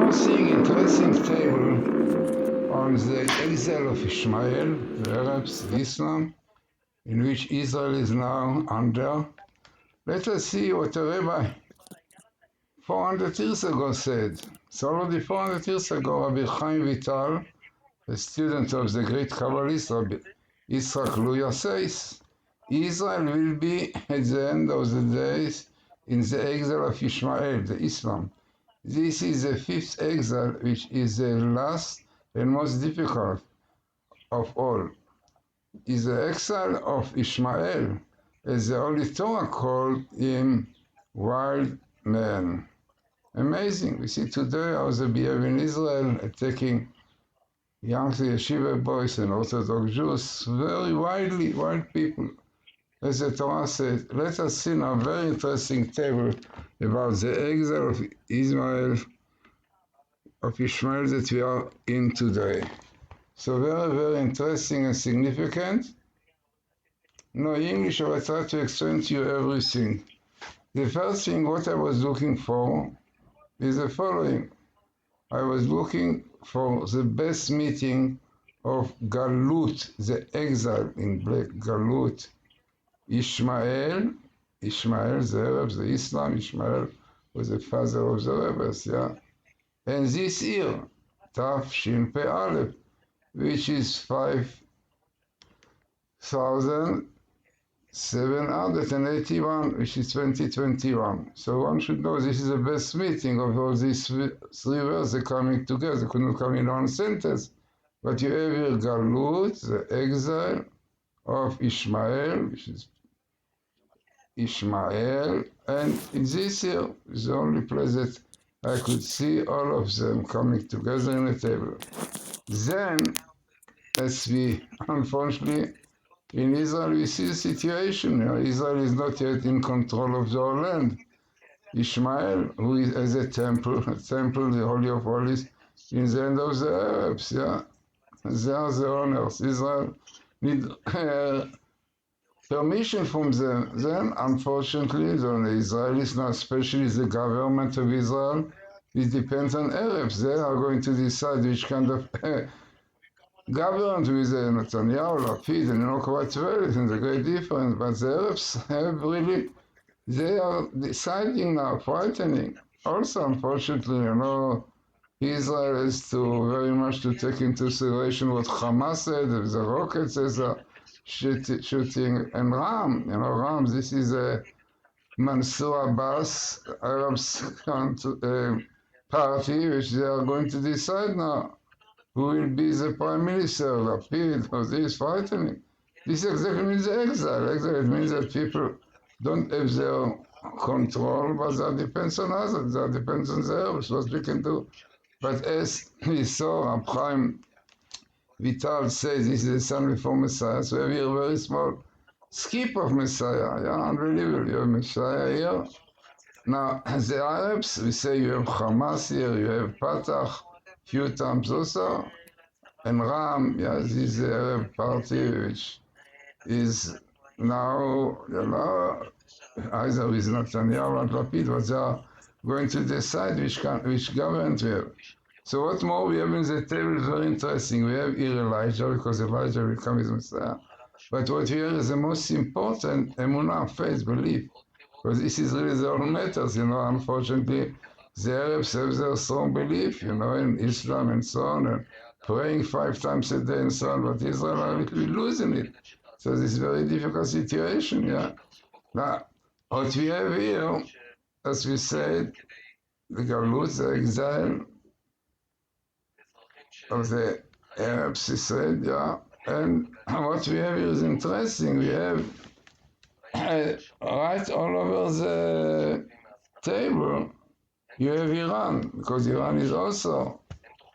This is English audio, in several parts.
now seeing interesting table on the exile of Ishmael, the Arabs, the Islam, in which Israel is now under. Let us see what a rabbi 400 years ago said. So already 400 years ago, Rabbi Chaim Vital, a student of the great Kabbalist Rabbi Yitzhak Luria, says, Israel will be at the end of the days in the exile of Ishmael, the Islam. This is the fifth exile, which is the last and most difficult of all. Is the exile of Ishmael, as the Holy Torah called him, wild man. Amazing. We see today how they behave in Israel, attacking young yeshiva boys and Orthodox Jews, very widely, wild people. As the Torah says, let us see now a very interesting table about the exile of Ishmael that we are in today. So very, very interesting and significant. No English, I will try to explain to you everything. The first thing, what I was looking for is the following. I was looking for the best meeting of Galut, the exile in black, Galut. Ishmael, the Arabs, the Islam, Ishmael was the father of the Arabs, yeah. And this year, Taf Shin Pe Aleph, which is 5,781, which is 2021. So one should know this is the best meeting of all these three verses coming together. They couldn't come in one sentence. But you have here Galut, the exile of Ishmael, which is Ishmael, and in this year is the only place that I could see all of them coming together in a table. Then, as we, unfortunately, in Israel, we see the situation. Israel is not yet in control of the whole land. Ishmael, who is as a temple, the Holy of Holies, in the hand of the Arabs, yeah. They are the owners. Israel need permission from them. Then, unfortunately, the Israelis, now especially the government of Israel, it depends on Arabs. They are going to decide which kind of government with Netanyahu, Lapid, and you know quite well, it's a great difference. But the Arabs have really, they are deciding now, frightening. Also, unfortunately, you know, Israel has to very much to take into consideration what Hamas said, the rockets as a shooting, and Ram, you know, Ram, this is a Mansour Abbas, Arabs party, which they are going to decide now who will be the prime minister, Lapid, or this frightening. This exactly means exile. Exile, it means that people don't have their control, but that depends on others, that depends on the Arabs, what we can do. But as we saw, Chaim Vital says this is the son before Messiah, so we have here a very small skip of Messiah, yeah, unbelievable, you have Messiah here. Now, the Arabs, we say you have Hamas here, you have Fatah, few times also, and Ram, yeah, this is the Arab party which is now, you know, either with Netanyahu or Lapid, but they are going to decide which government we have. So what more we have in the table is very interesting. We have here Elijah, because Elijah will come as Messiah. But what here is the most important, emunah, faith, belief. Because this is really the all matters, you know. Unfortunately, the Arabs have their strong belief, you know, in Islam and so on, and praying 5 times a day and so on, but Israel are really losing it. So this is a very difficult situation, yeah. Now, what we have here, as we said, the Galut, the exile of the Arabs, he said, yeah. And what we have here is interesting. We have right all over the table, you have Iran, because Iran is also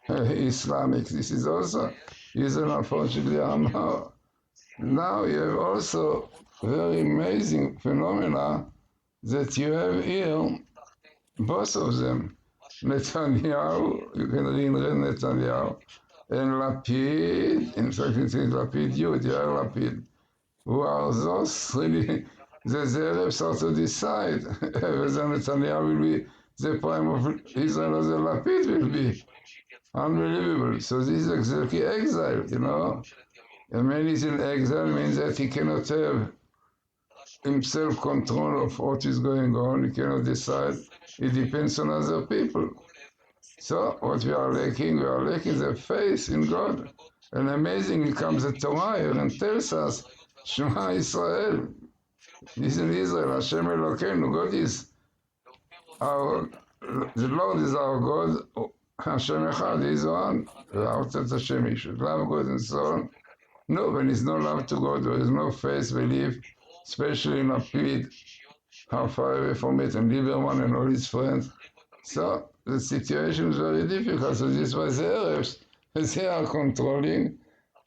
Islamic. This is also Israel, unfortunately, are now. Now you have also very amazing phenomena that you have here, both of them. Netanyahu, you can read Netanyahu, and Lapid, in fact it is Lapid Yud, Yair Lapid, who are those really, the Arabs are to decide whether Netanyahu will be the prime of Israel as a Lapid will be. Unbelievable. So this is exactly exile, you know. A man is in exile means that he cannot have himself control of what is going on. He cannot decide. It depends on other people. So what we are lacking the faith in God. And amazingly comes the Torah here and tells us, Shema Israel, listen Israel, Hashem Elokeinu, God is our, the Lord is our God, Hashem Echad is one, without Hashem he should love God and so on. No, when it's no love to God, there is no faith, belief, especially in Lapid, how far away from it, and Lieberman and all his friends. So the situation is very difficult. So this was the Arabs. They are controlling,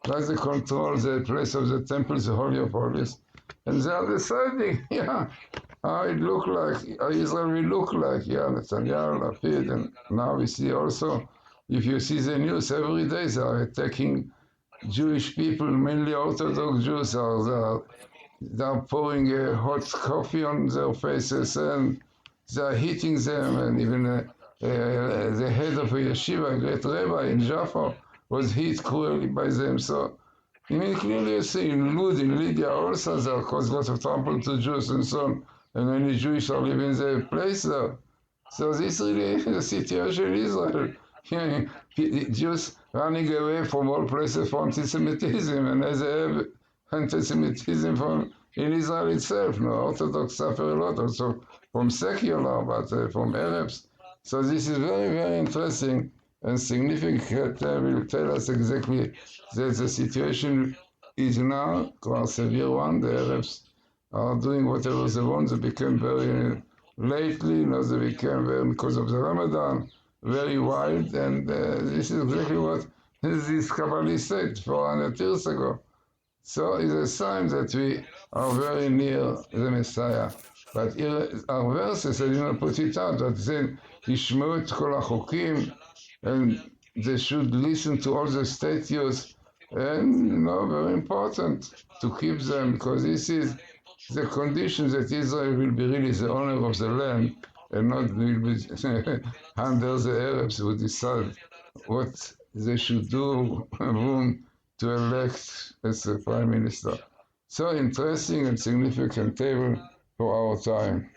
like they control the place of the temple, the Holy of Holies. And they are deciding, yeah, how it look like, how Israel will look like, yeah, Netanyahu, Lapid, and now we see also, if you see the news every day, they are attacking Jewish people, mainly Orthodox Jews, they are pouring hot coffee on their faces and they are hitting them, and even the head of a yeshiva, a great rabbi in Jaffa, was hit cruelly by them. So, I mean, clearly you see in Lud, in Lydia also, they caused lots of trouble to Jews and so on, and many Jews are living in their place there. So this really is the situation in Israel. Jews running away from all places for anti-Semitism, and as they have anti-Semitism from in Israel itself. No, Orthodox suffer a lot also from secular, but from Arabs. So this is very, very interesting and significant. Will tell us exactly that the situation is now quite a severe one. The Arabs are doing whatever they want. They became very lately, you know, they became very, because of the Ramadan, very wild, and this is exactly what this Kabbalist said 400 years ago. So it's a sign that we are very near the Messiah. But here our verses, I did not put it out, but then ישמעו את כל החוקים, and they should listen to all the statutes, and you know, very important to keep them, because this is the condition that Israel will be really the owner of the land, and not will be under the Arabs who decide what they should do, whom to elect as the prime minister. So interesting and significant table for our time.